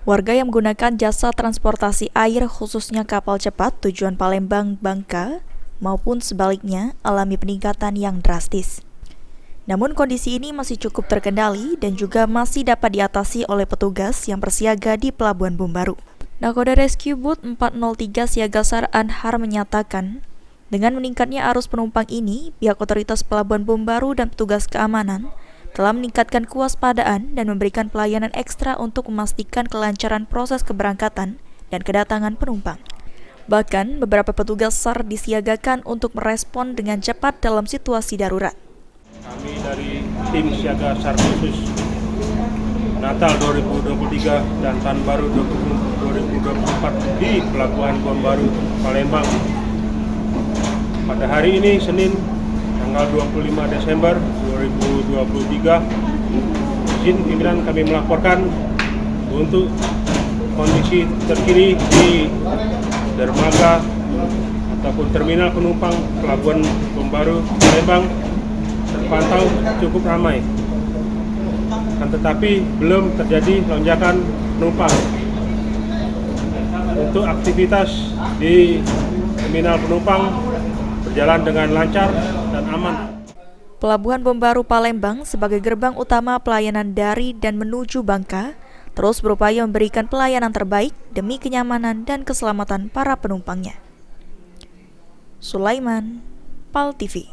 Warga yang menggunakan jasa transportasi air khususnya kapal cepat tujuan Palembang Bangka maupun sebaliknya alami peningkatan yang drastis. Namun kondisi ini masih cukup terkendali dan juga masih dapat diatasi oleh petugas yang bersiaga di Pelabuhan Bombaru. Nakoda Rescue Boat 403 Siagasar Anhar menyatakan, dengan meningkatnya arus penumpang ini, pihak otoritas Pelabuhan Bombaru dan petugas keamanan telah meningkatkan kewaspadaan dan memberikan pelayanan ekstra untuk memastikan kelancaran proses keberangkatan dan kedatangan penumpang. Bahkan, beberapa petugas SAR disiagakan untuk merespon dengan cepat dalam situasi darurat. Kami dari tim siaga SAR khusus Natal 2023 dan Tahun Baru 2024 di Pelabuhan Bombaru, Palembang. Pada hari ini, Senin, tanggal 25 Desember 2023, izin pimpinan kami melaporkan untuk kondisi terkini di dermaga ataupun terminal penumpang Pelabuhan Bombaru, Palembang terpantau cukup ramai. Kan tetapi belum terjadi lonjakan penumpang. Untuk aktivitas di terminal penumpang berjalan dengan lancar dan aman. Pelabuhan Bombaru Palembang sebagai gerbang utama pelayanan dari dan menuju Bangka terus berupaya memberikan pelayanan terbaik demi kenyamanan dan keselamatan para penumpangnya. Sulaiman, PAL TV.